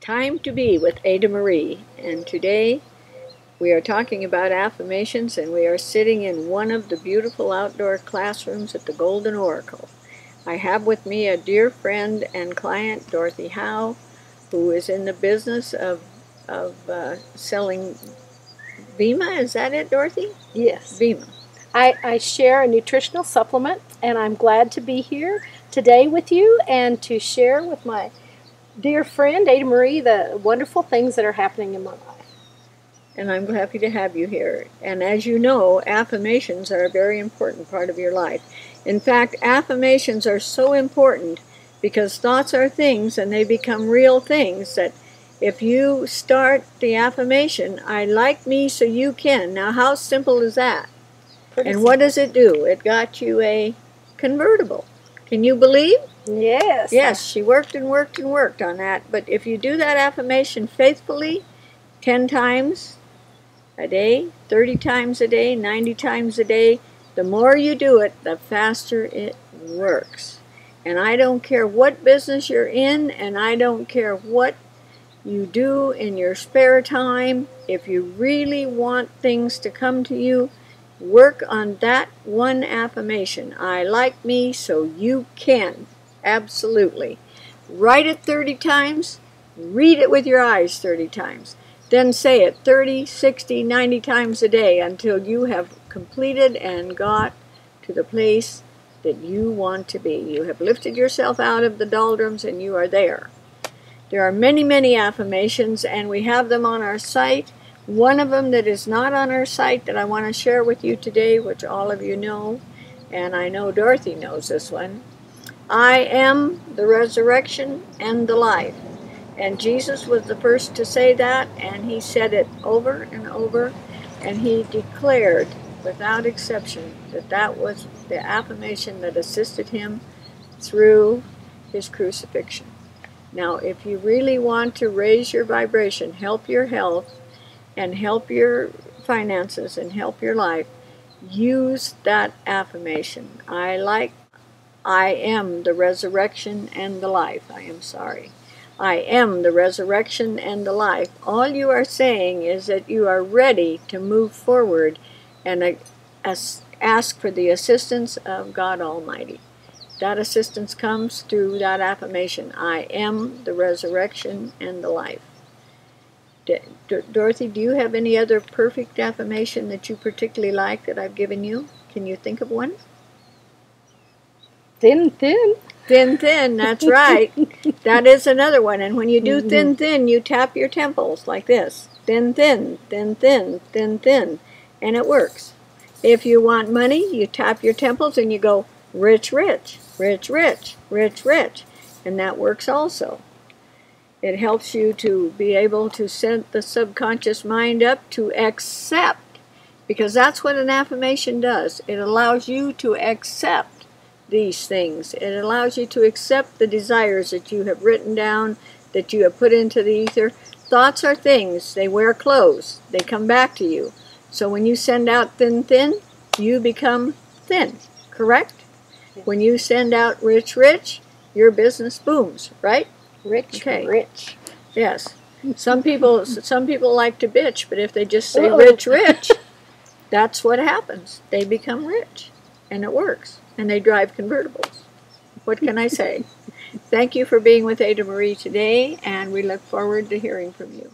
Time to Be with Ada Marie, and today we are talking about affirmations, and we are sitting in one of the beautiful outdoor classrooms at the Golden Oracle. I have with me a dear friend and client, Dorothy Howe, who is in the business of selling Bima. Is that it, Dorothy? Yes. Bima. I share a nutritional supplement, and I'm glad to be here today with you and to share with my dear friend, Ada Marie, the wonderful things that are happening in my life. And I'm happy to have you here. And as you know, affirmations are a very important part of your life. In fact, affirmations are so important because thoughts are things and they become real things, that if you start the affirmation, I like me so you can. Now, how simple is that? And what does it do? It got you a convertible. Can you believe? Yes. Yes, she worked and worked and worked on that. But if you do that affirmation faithfully, 10 times a day, 30 times a day, 90 times a day, the more you do it, the faster it works. And I don't care what business you're in, and I don't care what you do in your spare time. If you really want things to come to you, work on that one affirmation. I like me so you can. Absolutely. Write it 30 times. Read it with your eyes 30 times. Then say it 30, 60, 90 times a day until you have completed and got to the place that you want to be. You have lifted yourself out of the doldrums and you are there. There are many, many affirmations, and we have them on our site. One of them that is not on our site that I want to share with you today, which all of you know, and I know Dorothy knows this one. I am the resurrection and the life. And Jesus was the first to say that, and he said it over and over, and he declared without exception that that was the affirmation that assisted him through his crucifixion. Now, if you really want to raise your vibration, help your health, and help your finances, and help your life, use that affirmation. I am the resurrection and the life. I am the resurrection and the life. All you are saying is that you are ready to move forward and ask for the assistance of God Almighty. That assistance comes through that affirmation. I am the resurrection and the life. Dorothy, do you have any other perfect affirmation that you particularly like that I've given you? Can you think of one? Thin, thin. Thin, thin, that's right. That is another one. And when you do thin, thin, you tap your temples like this. Thin, thin, thin, thin, thin, thin. And it works. If you want money, you tap your temples and you go rich, rich, rich, rich, rich, rich. And that works also. It helps you to be able to set the subconscious mind up to accept, because that's what an affirmation does. It allows you to accept these things. It allows you to accept the desires that you have written down, that you have put into the ether. Thoughts are things. They wear clothes. They come back to you. So when you send out thin, thin, you become thin, correct? When you send out rich, rich, your business booms, right? Rich, okay. Rich. Yes. Some people like to bitch, but if they just say rich, rich, that's what happens. They become rich, and it works, and they drive convertibles. What can I say? Thank you for being with Ada Marie today, and we look forward to hearing from you.